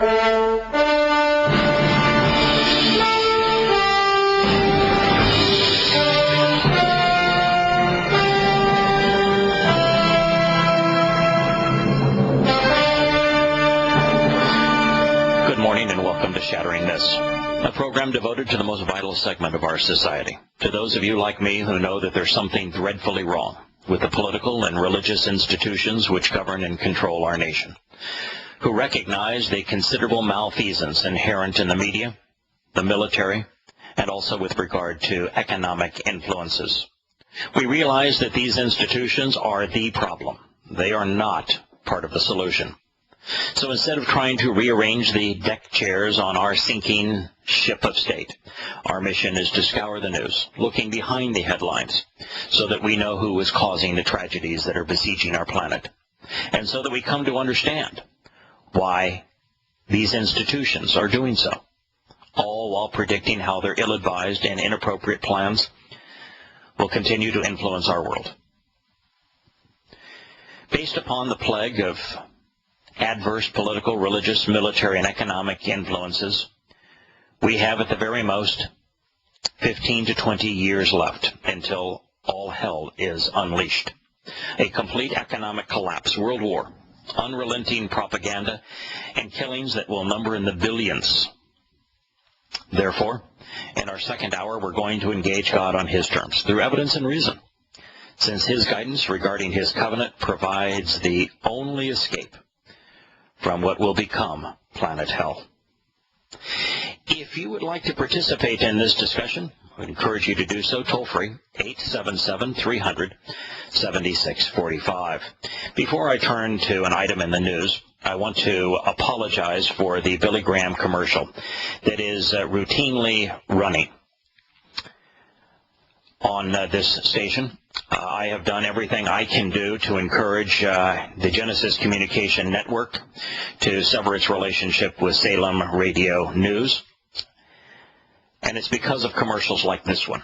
Good morning and welcome to Shattering Myths, a program devoted to the most vital segment of our society. To those of you like me who know that there's something dreadfully wrong with the political and religious institutions which govern and control our nation, who recognize the considerable malfeasance inherent in the media, the military, and also with regard to economic influences. We realize that these institutions are the problem. They are not part of the solution. So instead of trying to rearrange the deck chairs on our sinking ship of state, our mission is to scour the news, looking behind the headlines, so that we know who is causing the tragedies that are besieging our planet, and so that we come to understand why these institutions are doing so, all while predicting how their ill-advised and inappropriate plans will continue to influence our world. Based upon the plague of adverse political, religious, military, and economic influences, we have at the very most 15 to 20 years left until all hell is unleashed. A complete economic collapse, world war, unrelenting propaganda, and killings that will number in the billions. Therefore, in our second hour, we're going to engage God on His terms, through evidence and reason, since His guidance regarding His covenant provides the only escape from what will become planet hell. If you would like to participate in this discussion, I would encourage you to do so toll-free, 877-300-7645. Before I turn to an item in the news, I want to apologize for the Billy Graham commercial that is routinely running on this station. I have done everything I can do to encourage the Genesis Communication Network to sever its relationship with Salem Radio News. And it's because of commercials like this one.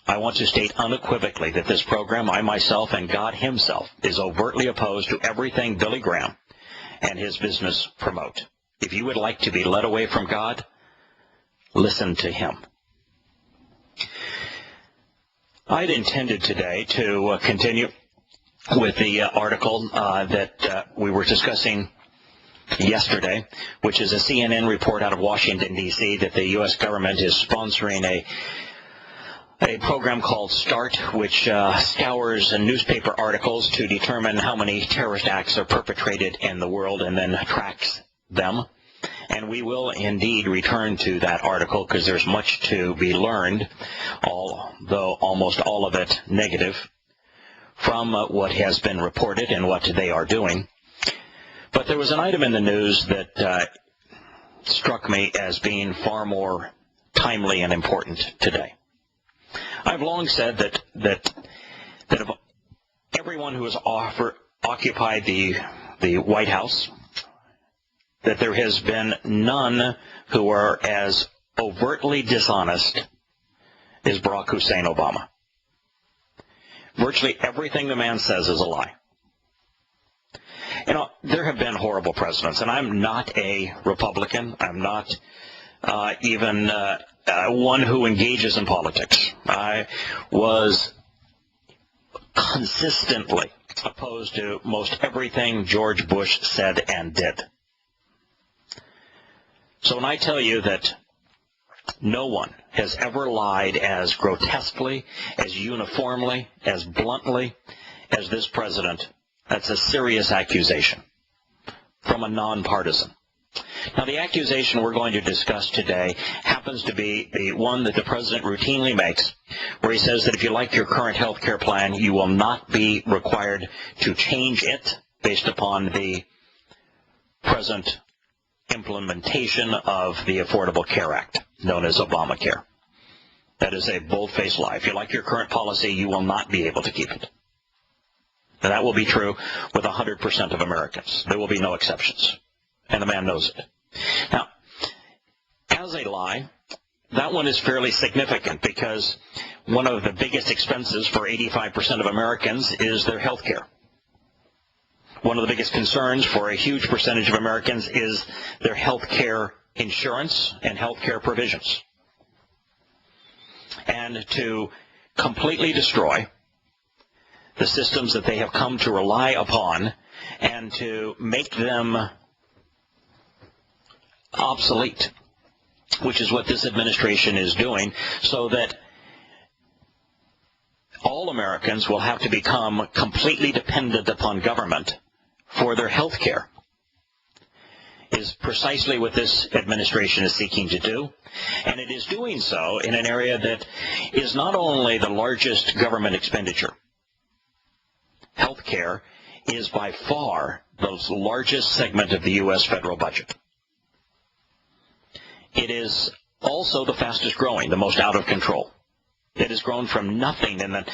I want to state unequivocally that this program, I myself and God Himself, is overtly opposed to everything Billy Graham and his business promote. If you would like to be led away from God, listen to him. I'd intended today to continue with the article that we were discussing yesterday, which is a CNN report out of Washington, D.C., that the U.S. government is sponsoring a program called START, which scours newspaper articles to determine how many terrorist acts are perpetrated in the world and then tracks them. And we will indeed return to that article because there's much to be learned, although almost all of it negative, from what has been reported and what they are doing. But there was an item in the news that struck me as being far more timely and important today. I've long said that of everyone who has occupied the White House, that there has been none who are as overtly dishonest as Barack Hussein Obama. Virtually everything the man says is a lie. You know, there have been horrible presidents, and I'm not a Republican. I'm not even one who engages in politics. I was consistently opposed to most everything George Bush said and did. So when I tell you that no one has ever lied as grotesquely, as uniformly, as bluntly as this president, that's a serious accusation from a nonpartisan. Now, the accusation we're going to discuss today happens to be the one that the president routinely makes, where he says that if you like your current health care plan, you will not be required to change it based upon the present implementation of the Affordable Care Act, known as Obamacare. That is a bold-faced lie. If you like your current policy, you will not be able to keep it. And that will be true with 100% of Americans. There will be no exceptions. And the man knows it. Now, as a lie, that one is fairly significant because one of the biggest expenses for 85% of Americans is their health care. One of the biggest concerns for a huge percentage of Americans is their health care insurance and health care provisions. And to completely destroy the systems that they have come to rely upon and to make them obsolete, which is what this administration is doing, so that all Americans will have to become completely dependent upon government for their health care, is precisely what this administration is seeking to do. And it is doing so in an area that is not only the largest government expenditure. Health care is by far the largest segment of the U.S. federal budget. It is also the fastest growing, the most out of control. It has grown from nothing in the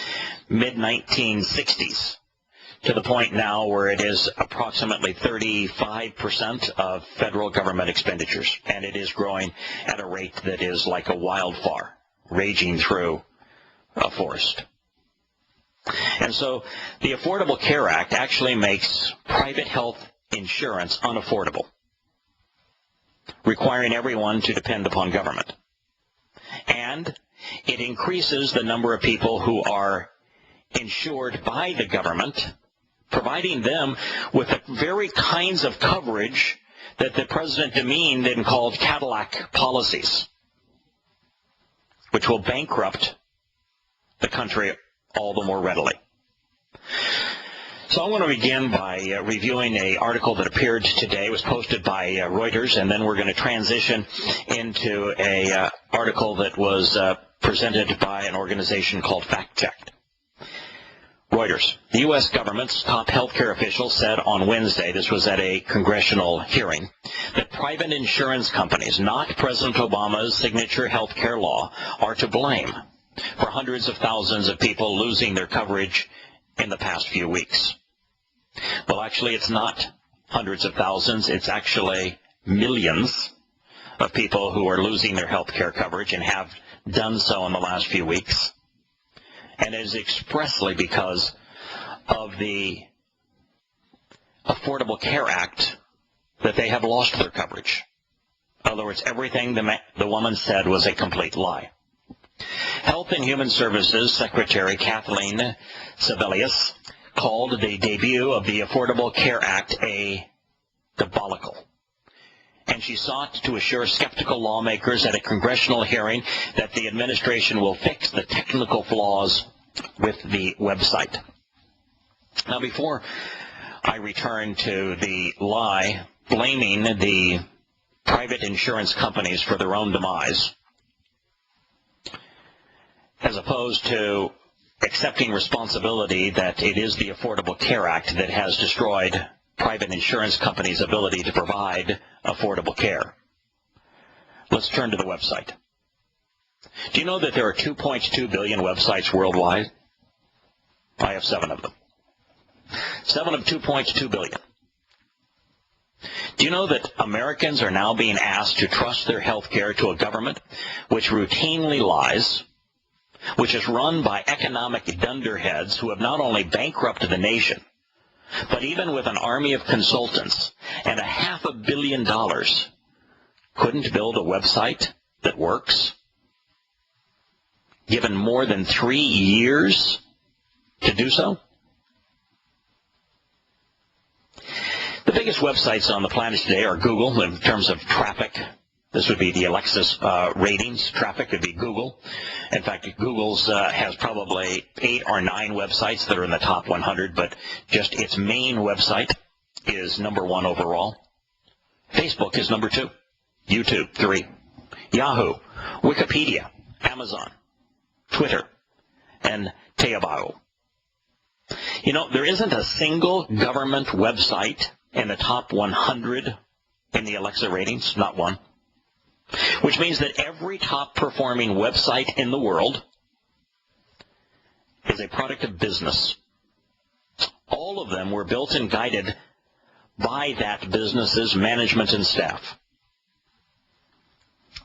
mid-1960s to the point now where it is approximately 35% of federal government expenditures, and it is growing at a rate that is like a wildfire raging through a forest. And so the Affordable Care Act actually makes private health insurance unaffordable, requiring everyone to depend upon government. And it increases the number of people who are insured by the government, providing them with the very kinds of coverage that the President demeaned and called Cadillac policies, which will bankrupt the country all the more readily. So I want to begin by reviewing an article that appeared today. It was posted by Reuters, and then we're going to transition into an article that was presented by an organization called Fact Check. Reuters. The U.S. government's top healthcare official said on Wednesday, this was at a congressional hearing, that private insurance companies, not President Obama's signature healthcare law, are to blame for hundreds of thousands of people losing their coverage in the past few weeks. Well, actually, it's not hundreds of thousands. It's actually millions of people who are losing their health care coverage and have done so in the last few weeks. And it is expressly because of the Affordable Care Act that they have lost their coverage. In other words, everything the woman said was a complete lie. Health and Human Services Secretary Kathleen Sebelius called the debut of the Affordable Care Act a debacle. And she sought to assure skeptical lawmakers at a congressional hearing that the administration will fix the technical flaws with the website. Now, before I return to the lie blaming the private insurance companies for their own demise, as opposed to accepting responsibility that it is the Affordable Care Act that has destroyed private insurance companies' ability to provide affordable care. Let's turn to the website. Do you know that there are 2.2 billion websites worldwide? I have 7 of them. 7 of 2.2 billion. Do you know that Americans are now being asked to trust their health care to a government which routinely lies, which is run by economic dunderheads who have not only bankrupted the nation, but even with an army of consultants and $500 million, couldn't build a website that works, given more than 3 years to do so? The biggest websites on the planet today are Google in terms of traffic. This would be the Alexa ratings. Traffic would be Google. In fact, Google's has probably 8 or 9 websites that are in the top 100, but just its main website is number 1 overall. Facebook is number 2. YouTube, 3. Yahoo, Wikipedia, Amazon, Twitter, and Yahowah. You know, there isn't a single government website in the top 100 in the Alexa ratings, not one. Which means that every top-performing website in the world is a product of business. All of them were built and guided by that business's management and staff.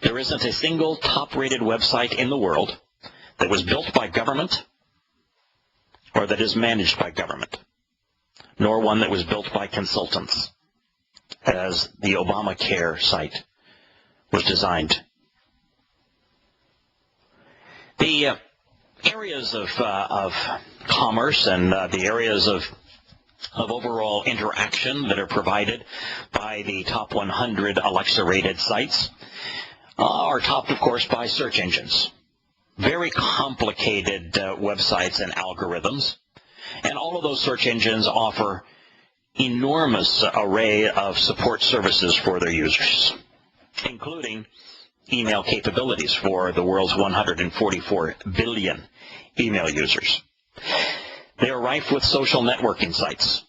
There isn't a single top-rated website in the world that was built by government or that is managed by government. nor one that was built by consultants, as the Obamacare site was designed. The areas of commerce and the areas of overall interaction that are provided by the top 100 Alexa-rated sites are topped, of course, by search engines. Very complicated websites and algorithms. And all of those search engines offer enormous array of support services for their users, including email capabilities for the world's 144 billion email users. They are rife with social networking sites,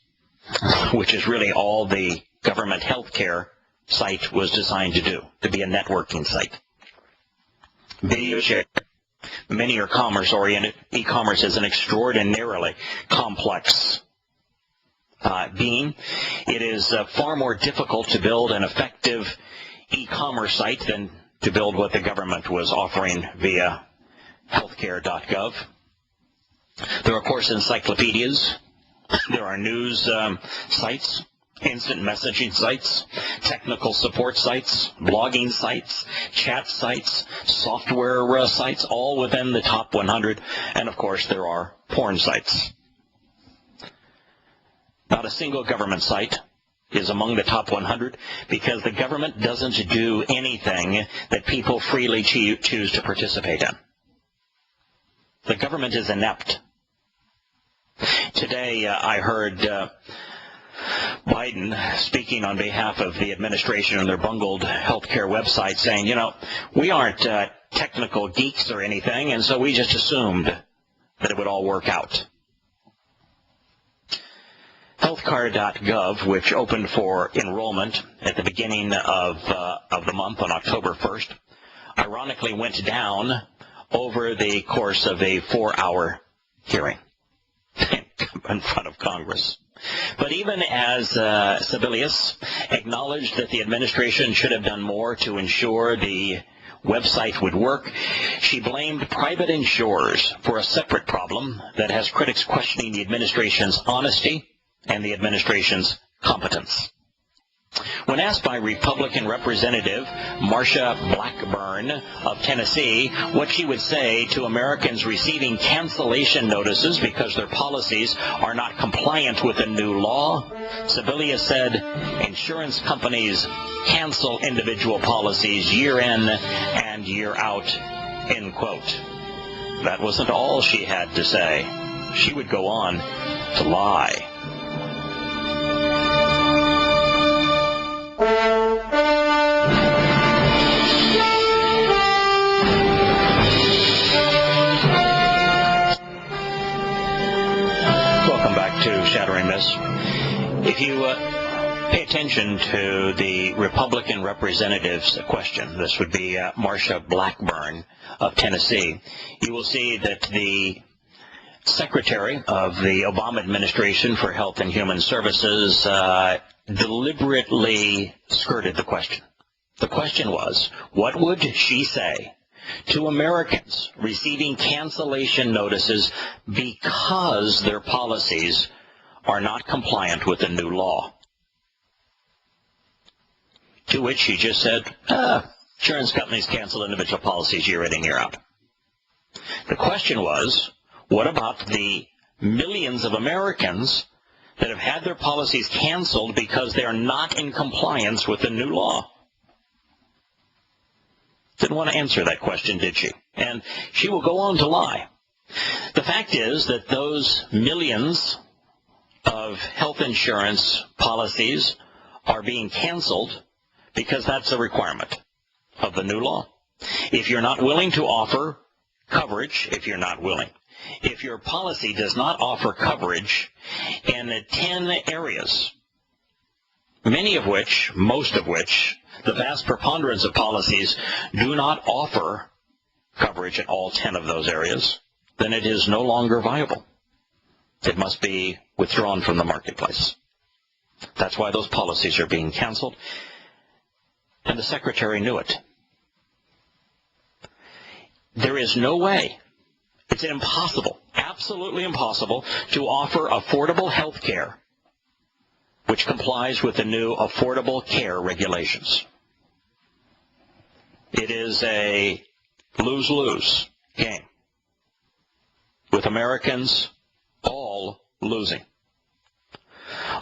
which is really all the government healthcare site was designed to do, to be a networking site. Video share. Many are commerce-oriented. E-commerce is an extraordinarily complex being. It is far more difficult to build an effective e-commerce site than to build what the government was offering via healthcare.gov. There are, of course, encyclopedias. There are news sites, instant messaging sites, technical support sites, blogging sites, chat sites, software sites, all within the top 100. And, of course, there are porn sites. Not a single government site is among the top 100 because the government doesn't do anything that people freely choose to participate in. The government is inept. Today, I heard Biden speaking on behalf of the administration and their bungled healthcare website saying, you know, we aren't technical geeks or anything, and so we just assumed that it would all work out. Healthcare.gov, which opened for enrollment at the beginning of the month on October 1st, ironically went down over the course of a 4-hour hearing in front of Congress. But even as Sebelius acknowledged that the administration should have done more to ensure the website would work, she blamed private insurers for a separate problem that has critics questioning the administration's honesty and the administration's competence. When asked by Republican Representative Marsha Blackburn of Tennessee what she would say to Americans receiving cancellation notices because their policies are not compliant with the new law, Sebelius said, insurance companies cancel individual policies year in and year out, end quote. That wasn't all she had to say. She would go on to lie. Welcome back to Shattering Myths. If you pay attention to the Republican representative's question, this would be Marsha Blackburn of Tennessee, you will see that the Secretary of the Obama administration for Health and Human Services deliberately skirted the question. The question was, what would she say to Americans receiving cancellation notices because their policies are not compliant with the new law? To which she just said, insurance companies cancel individual policies year in and year out. The question was, what about the millions of Americans that have had their policies canceled because they are not in compliance with the new law? Didn't want to answer that question, did she? And she will go on to lie. The fact is that those millions of health insurance policies are being canceled because that's a requirement of the new law. If you're not willing to offer coverage, if your policy does not offer coverage in 10 areas, most of which, the vast preponderance of policies do not offer coverage in all 10 of those areas, then it is no longer viable. It must be withdrawn from the marketplace. That's why those policies are being canceled, and the Secretary knew it. There is no way, it's impossible, absolutely impossible, to offer affordable health care which complies with the new Affordable Care Regulations. It is a lose-lose game, with Americans all losing.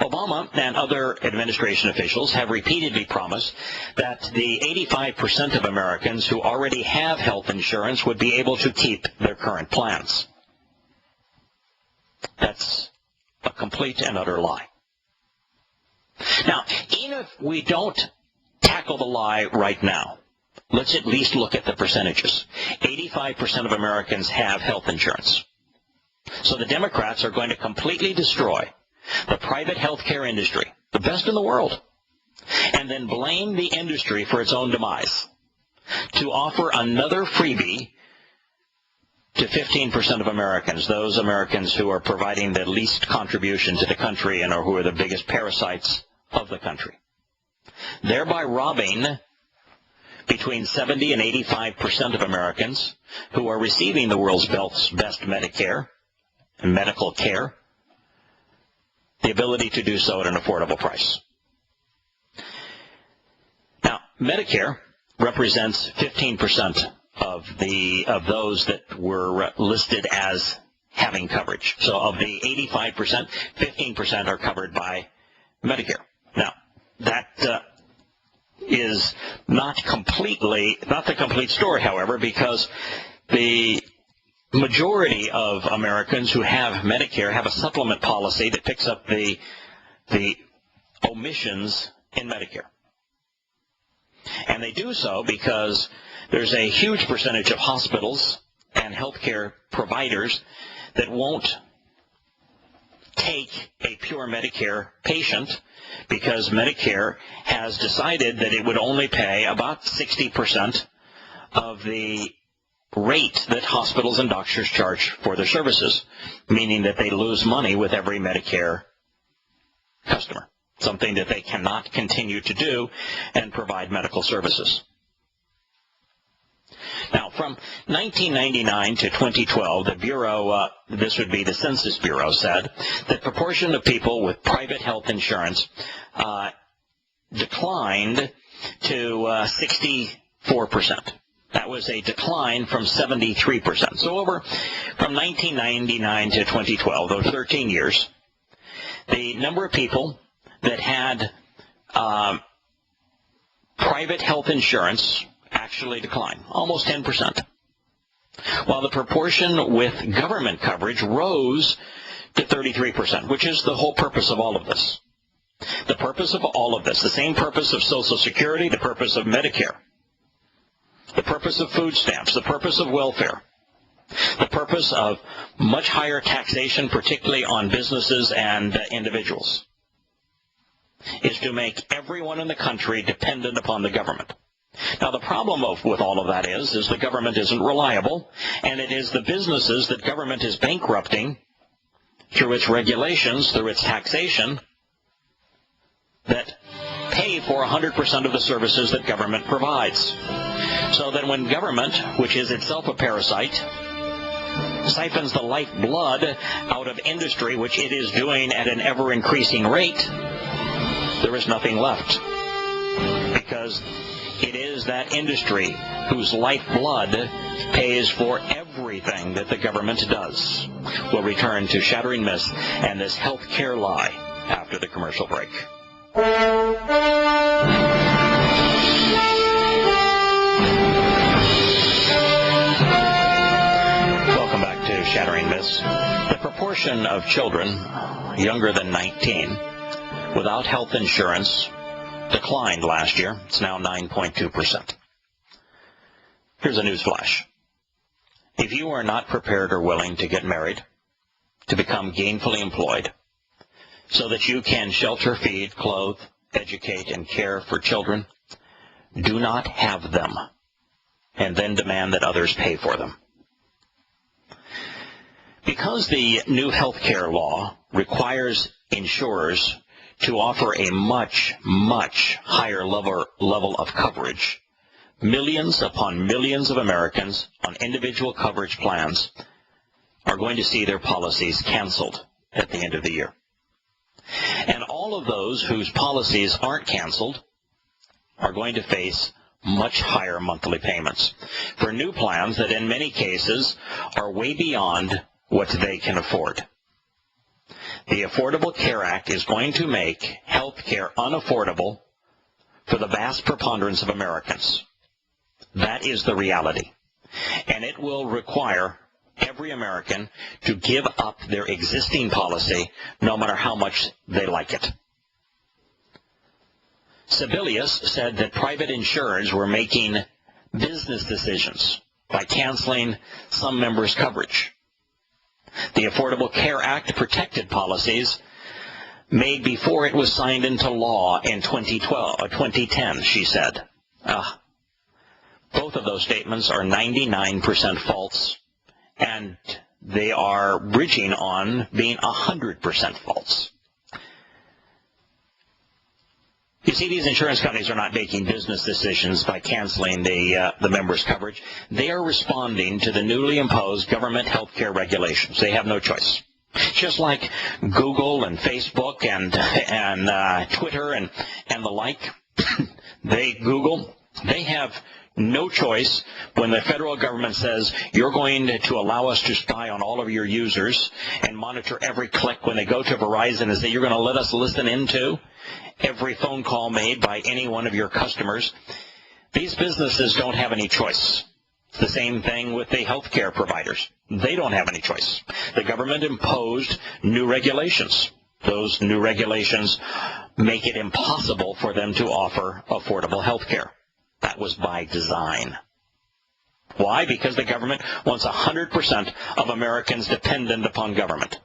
Obama and other administration officials have repeatedly promised that the 85% of Americans who already have health insurance would be able to keep their current plans. That's a complete and utter lie. Now, even if we don't tackle the lie right now, let's at least look at the percentages. 85% of Americans have health insurance. So the Democrats are going to completely destroy the private health care industry, the best in the world, and then blame the industry for its own demise to offer another freebie to 15% of Americans, those Americans who are providing the least contribution to the country and who are the biggest parasites of the country, thereby robbing between 70 and 85% of Americans who are receiving the world's best Medicare and medical care the ability to do so at an affordable price. Now, Medicare represents 15% of those that were listed as having coverage. So of the 85%, 15% are covered by Medicare. Now, that is not the complete story, however, because the majority of Americans who have Medicare have a supplement policy that picks up the omissions in Medicare. And they do so because there's a huge percentage of hospitals and healthcare providers that won't take a pure Medicare patient because Medicare has decided that it would only pay about 60% of the rate that hospitals and doctors charge for their services, meaning that they lose money with every Medicare customer, something that they cannot continue to do and provide medical services. Now, from 1999 to 2012, the Bureau, this would be the Census Bureau, said the proportion of people with private health insurance declined to 64%. That was a decline from 73%. So from 1999 to 2012, those 13 years, the number of people that had private health insurance actually declined, almost 10%, while the proportion with government coverage rose to 33%, which is the whole purpose of all of this. The purpose of all of this, the same purpose of Social Security, the purpose of Medicare, the purpose of food stamps, the purpose of welfare, the purpose of much higher taxation, particularly on businesses and individuals, is to make everyone in the country dependent upon the government. Now, the problem with all of that is the government isn't reliable, and it is the businesses that government is bankrupting through its regulations, through its taxation, that pay for 100% of the services that government provides. So that when government, which is itself a parasite, siphons the lifeblood out of industry, which it is doing at an ever-increasing rate, there is nothing left. Because it is that industry whose lifeblood pays for everything that the government does. We'll return to Shattering Myths and this health care lie after the commercial break. Welcome back to Shattering Myths. The proportion of children younger than 19 without health insurance declined last year. It's now 9.2%. Here's a news flash. If you are not prepared or willing to get married, to become gainfully employed, so that you can shelter, feed, clothe, educate, and care for children, do not have them, and then demand that others pay for them. Because the new health care law requires insurers to offer a much, much higher level of coverage, millions upon millions of Americans on individual coverage plans are going to see their policies canceled at the end of the year. And all of those whose policies aren't canceled are going to face much higher monthly payments for new plans that in many cases are way beyond what they can afford. The Affordable Care Act is going to make health care unaffordable for the vast preponderance of Americans. That is the reality. And it will require every American to give up their existing policy no matter how much they like it. Sebelius said that private insurers were making business decisions by canceling some members' coverage. The Affordable Care Act protected policies made before it was signed into law in 2010, she said. Both of those statements are 99% false, and they are bridging on being 100% false. You see, these insurance companies are not making business decisions by canceling the members' coverage. They are responding to the newly imposed government health care regulations. They have no choice. Just like Google and Facebook and Twitter and the like, they have no choice when the federal government says you're going to allow us to spy on all of your users and monitor every click when they go to Verizon and say you're going to let us listen into every phone call made by any one of your customers. These businesses don't have any choice. It's the same thing with the healthcare providers. They don't have any choice. The government imposed new regulations. Those new regulations make it impossible for them to offer affordable health care. That was by design. Why? Because the government wants 100% of Americans dependent upon government.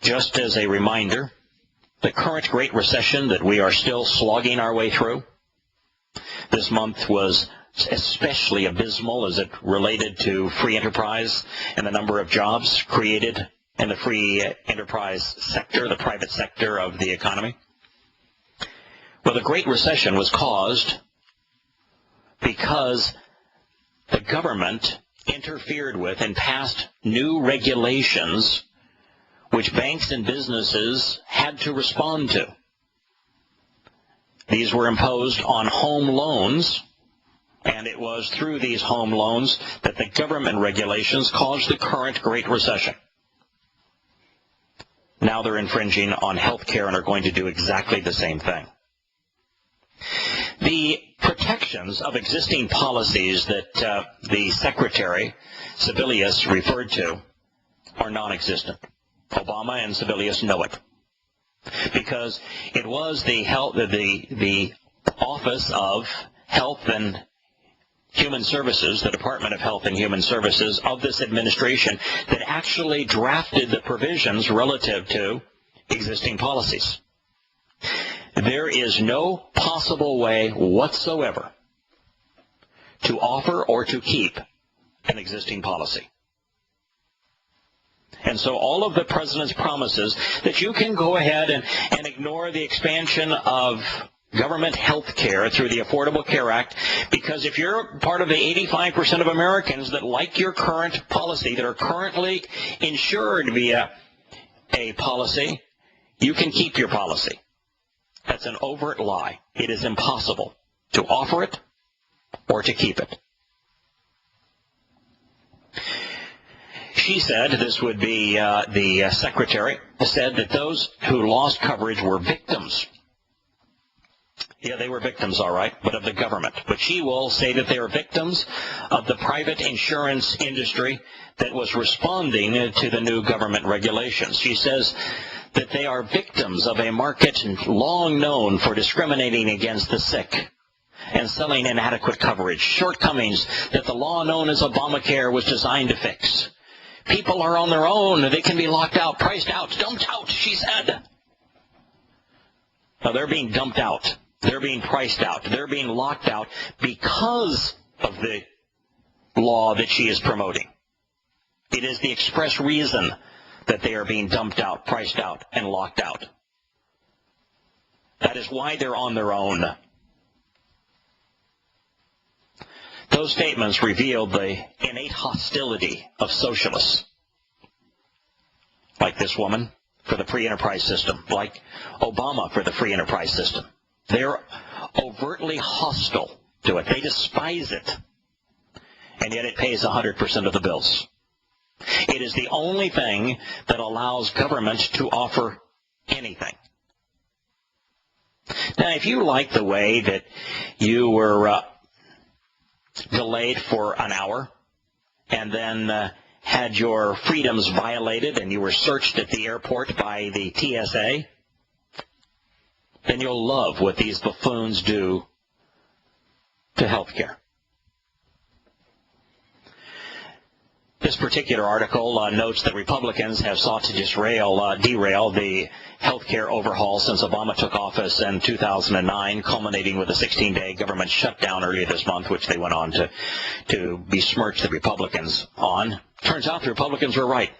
Just as a reminder, the current Great Recession that we are still slogging our way through, this month was especially abysmal as it related to free enterprise and the number of jobs created in the free enterprise sector, the private sector of the economy. Well, the Great Recession was caused because the government interfered with and passed new regulations which banks and businesses had to respond to. These were imposed on home loans, and it was through these home loans that the government regulations caused the current Great Recession. Now they're infringing on health care and are going to do exactly the same thing. The protections of existing policies that the Secretary, Sebelius, referred to are non-existent. Obama and Sebelius know it, because it was the Office of Health and Human Services, the Department of Health and Human Services of this administration, that actually drafted the provisions relative to existing policies. There is no possible way whatsoever to offer or to keep an existing policy. And so all of the president's promises that you can go ahead and ignore the expansion of government health care through the Affordable Care Act, because if you're part of the 85% of Americans that like your current policy, that are currently insured via a policy, you can keep your policy. That's an overt lie. It is impossible to offer it or to keep it. She said, this would be the secretary, said that those who lost coverage were victims. Yeah, they were victims, all right, but of the government. But she will say that they are victims of the private insurance industry that was responding to the new government regulations. She says that they are victims of a market long known for discriminating against the sick and selling inadequate coverage, shortcomings that the law known as Obamacare was designed to fix. People are on their own. They can be locked out, priced out, dumped out, she said. Now, they're being dumped out. They're being priced out. They're being locked out because of the law that she is promoting. It is the express reason that they are being dumped out, priced out, and locked out. That is why they're on their own. Those statements revealed the innate hostility of socialists. like this woman, for the free enterprise system, like Obama for the free enterprise system. They're overtly hostile to it. They despise it. And yet it pays 100% of the bills. It is the only thing that allows government to offer anything. Now, if you like the way that you were delayed for an hour and then had your freedoms violated and you were searched at the airport by the TSA, then you'll love what these buffoons do to health care. This particular article notes that Republicans have sought to derail the health care overhaul since Obama took office in 2009, culminating with a 16-day government shutdown earlier this month, which they went on to besmirch the Republicans on. Turns out the Republicans were right.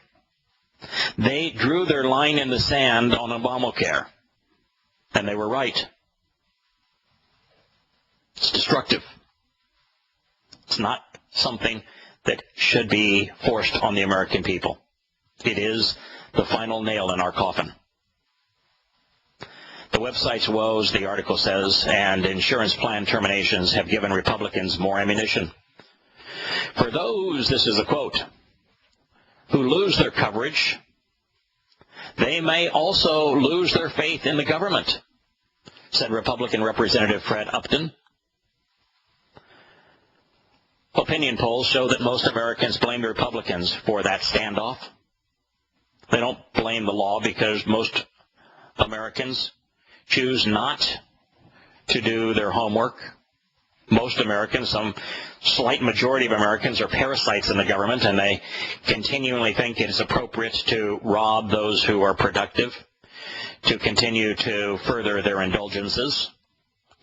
They drew their line in the sand on Obamacare, and they were right. It's destructive. It's not something that should be forced on the American people. It is the final nail in our coffin. The website's woes, the article says, and insurance plan terminations have given Republicans more ammunition. For those, this is a quote, who lose their coverage, they may also lose their faith in the government, said Republican Representative Fred Upton. Opinion polls show that most Americans blame the Republicans for that standoff. They don't blame the law because most Americans choose not to do their homework. Most Americans, some slight majority of Americans, are parasites in the government, and they continually think it is appropriate to rob those who are productive, to continue to further their indulgences,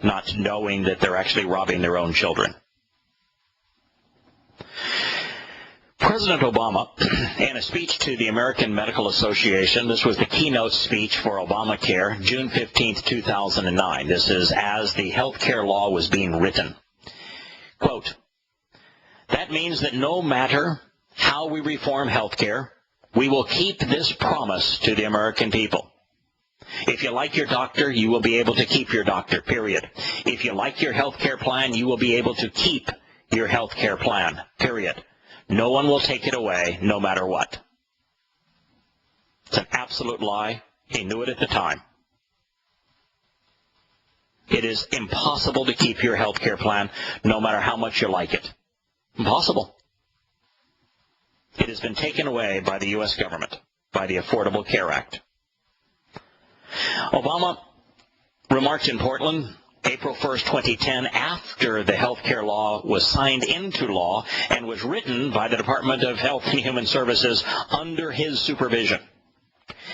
not knowing that they're actually robbing their own children. President Obama, in a speech to the American Medical Association, this was the keynote speech for Obamacare, June 15, 2009. This is as the health care law was being written. Quote, that means that no matter how we reform health care, we will keep this promise to the American people. If you like your doctor, you will be able to keep your doctor, period. If you like your health care plan, you will be able to keep your health care plan, period. No one will take it away, no matter what. It's an absolute lie. He knew it at the time. It is impossible to keep your health care plan, no matter how much you like it. Impossible. It has been taken away by the U.S. government, by the Affordable Care Act. Obama remarked in Portland, April 1st, 2010, after the health care law was signed into law and was written by the Department of Health and Human Services under his supervision.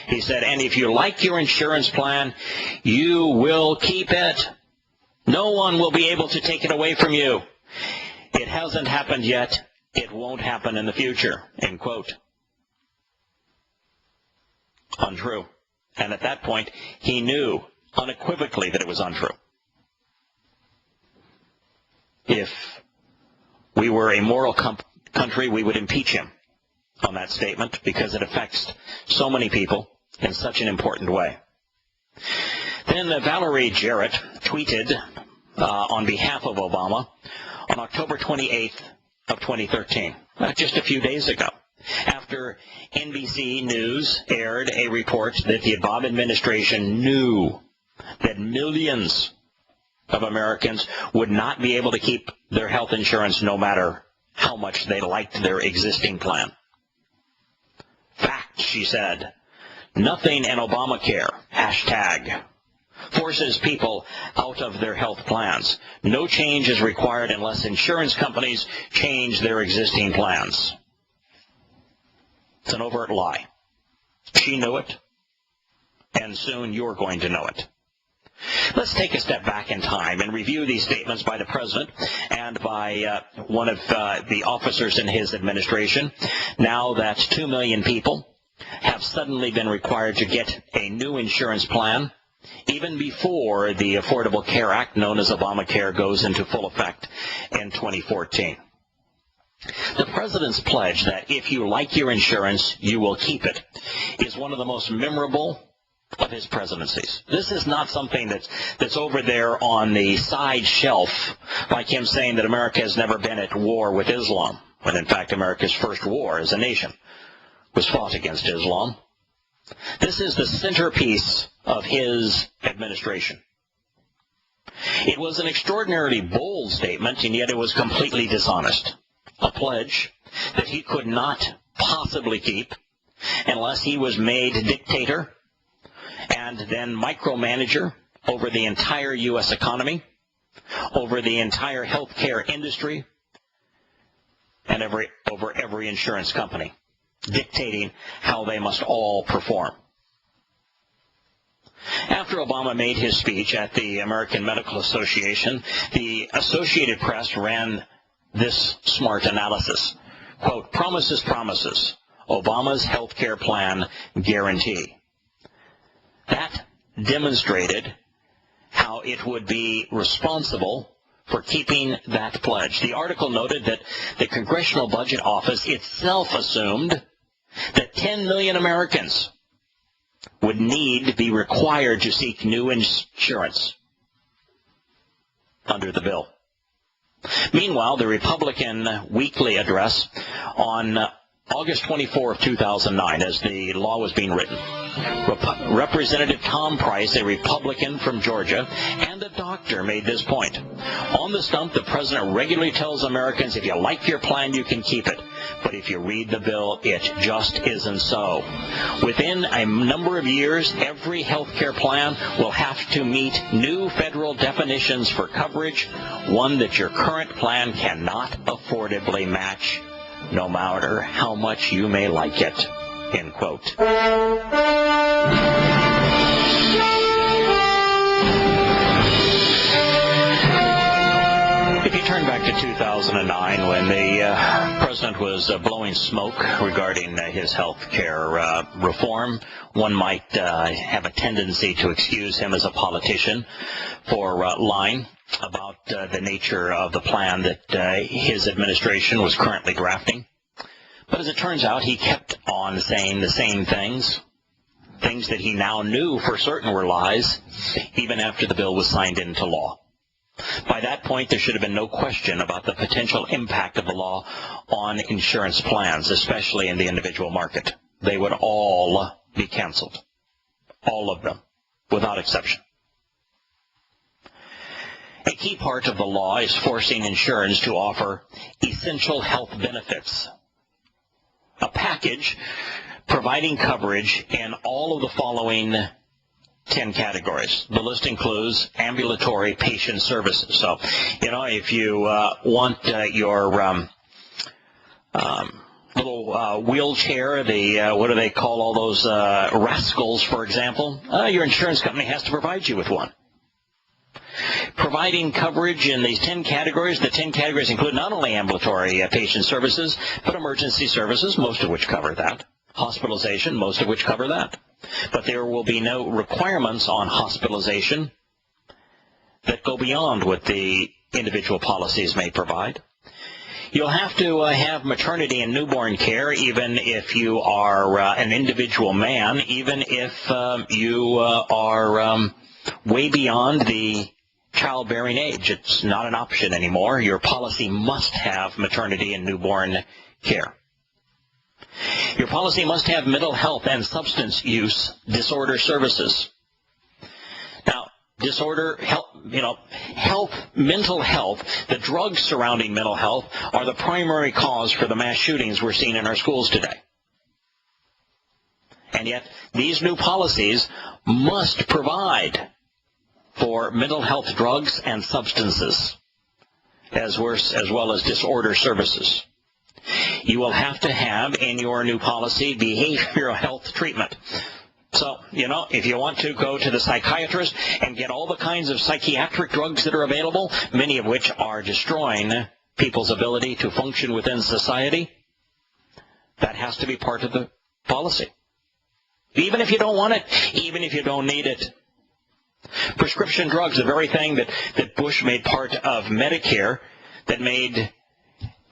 He said, and if you like your insurance plan, you will keep it. No one will be able to take it away from you. It hasn't happened yet. It won't happen in the future, end quote. Untrue. And at that point, he knew unequivocally that it was untrue. If we were a moral country, we would impeach him on that statement because it affects so many people in such an important way. Then Valerie Jarrett tweeted on behalf of Obama on October 28th of 2013, just a few days ago, after NBC News aired a report that the Obama administration knew that millions of Americans would not be able to keep their health insurance no matter how much they liked their existing plan. Fact, she said, nothing in Obamacare, hashtag, forces people out of their health plans. No change is required unless insurance companies change their existing plans. It's an overt lie. She knew it, and soon you're going to know it. Let's take a step back in time and review these statements by the president and by one of the officers in his administration. Now that 2 million people have suddenly been required to get a new insurance plan, even before the Affordable Care Act, known as Obamacare, goes into full effect in 2014. The president's pledge that if you like your insurance, you will keep it is one of the most memorable of his presidencies. This is not something that's over there on the side shelf, like him saying that America has never been at war with Islam, when in fact America's first war as a nation was fought against Islam. This is the centerpiece of his administration. It was an extraordinarily bold statement, and yet it was completely dishonest. A pledge that he could not possibly keep unless he was made dictator and then micromanager over the entire U.S. economy, over the entire healthcare industry, and over every insurance company, dictating how they must all perform. After Obama made his speech at the American Medical Association, the Associated Press ran this smart analysis. Quote, "Promises, promises. Obama's health care plan guarantee." That demonstrated how it would be responsible for keeping that pledge. The article noted that the Congressional Budget Office itself assumed that 10 million Americans would need to be required to seek new insurance under the bill. Meanwhile, the Republican weekly address on August 24 of 2009, as the law was being written, Representative Tom Price, a Republican from Georgia, and a doctor made this point. On the stump, the president regularly tells Americans, if you like your plan, you can keep it. But if you read the bill, it just isn't so. Within a number of years, every health care plan will have to meet new federal definitions for coverage, one that your current plan cannot affordably match, no matter how much you may like it. End quote. If you turn back to 2009, when the president was blowing smoke regarding his health care reform, one might have a tendency to excuse him as a politician for lying about the nature of the plan that his administration was currently drafting. But as it turns out, he kept on saying the same things that he now knew for certain were lies, even after the bill was signed into law. By that point, there should have been no question about the potential impact of the law on insurance plans, especially in the individual market. They would all be canceled. All of them, without exception. A key part of the law is forcing insurance to offer essential health benefits, a package providing coverage in all of the following 10 categories. The list includes ambulatory patient services. So, if you want your little wheelchair, what do they call all those rascals, for example, your insurance company has to provide you with one. Providing coverage in these 10 categories. The 10 categories include not only ambulatory patient services, but emergency services, most of which cover that. Hospitalization, most of which cover that. But there will be no requirements on hospitalization that go beyond what the individual policies may provide. You'll have to have maternity and newborn care, even if you are an individual man, even if you are way beyond the childbearing age. It's not an option anymore. Your policy must have maternity and newborn care. Your policy must have mental health and substance use disorder services. Now, mental health, the drugs surrounding mental health are the primary cause for the mass shootings we're seeing in our schools today. And yet, these new policies must provide for mental health drugs and substances, as well as disorder services. You will have to have in your new policy behavioral health treatment. So, if you want to go to the psychiatrist and get all the kinds of psychiatric drugs that are available, many of which are destroying people's ability to function within society, that has to be part of the policy. Even if you don't want it, even if you don't need it. Prescription drugs, the very thing that Bush made part of Medicare, that made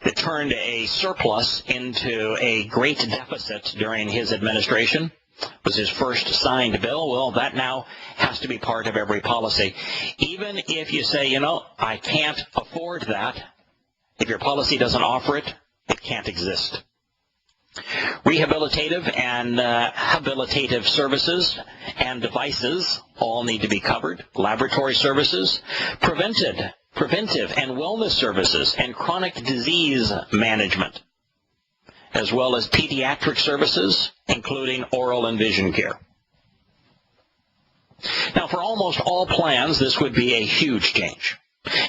that turned a surplus into a great deficit during his administration was his first signed bill. Well, that now has to be part of every policy. Even if you say, I can't afford that, if your policy doesn't offer it, it can't exist. Rehabilitative and habilitative services and devices all need to be covered. Laboratory services, preventive and wellness services, and chronic disease management, as well as pediatric services, including oral and vision care. Now, for almost all plans, this would be a huge change.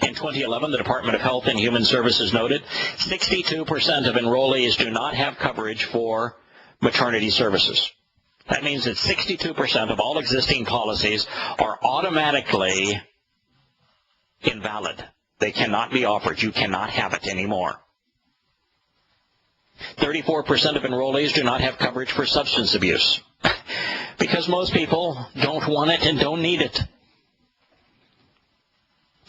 In 2011, the Department of Health and Human Services noted 62% of enrollees do not have coverage for maternity services. That means that 62% of all existing policies are automatically invalid. They cannot be offered. You cannot have it anymore. 34% of enrollees do not have coverage for substance abuse because most people don't want it and don't need it.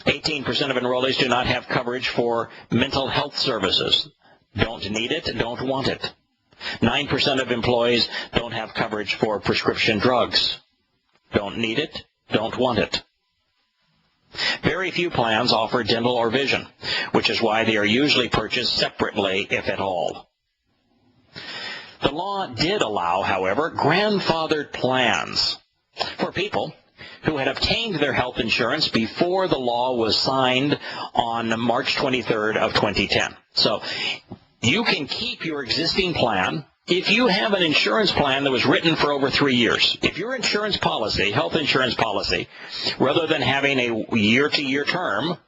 18% of enrollees do not have coverage for mental health services. Don't need it, don't want it. 9% of employees don't have coverage for prescription drugs. Don't need it, don't want it. Very few plans offer dental or vision, which is why they are usually purchased separately, if at all. The law did allow, however, grandfathered plans for people who had obtained their health insurance before the law was signed on March 23rd of 2010. So you can keep your existing plan if you have an insurance plan that was written for over 3 years. If your insurance policy, health insurance policy, rather than having a year-to-year term,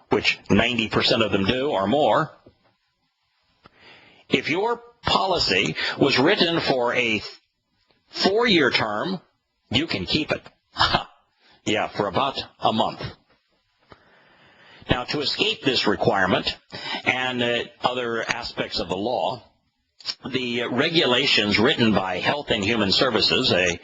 which 90% of them do or more, if your policy was written for a 4-year term, you can keep it. Yeah, for about a month. Now, to escape this requirement and other aspects of the law, the regulations written by Health and Human Services, a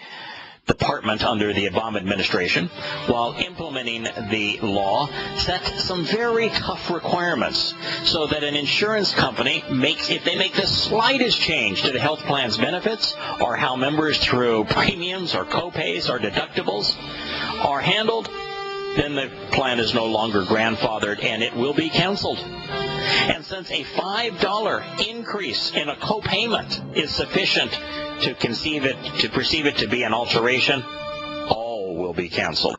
department under the Obama administration, while implementing the law, set some very tough requirements so that an insurance company if they make the slightest change to the health plan's benefits or how members through premiums or co-pays or deductibles are handled, then the plan is no longer grandfathered and it will be canceled. And since a $5 increase in a co-payment is sufficient to perceive it to be an alteration, all will be canceled.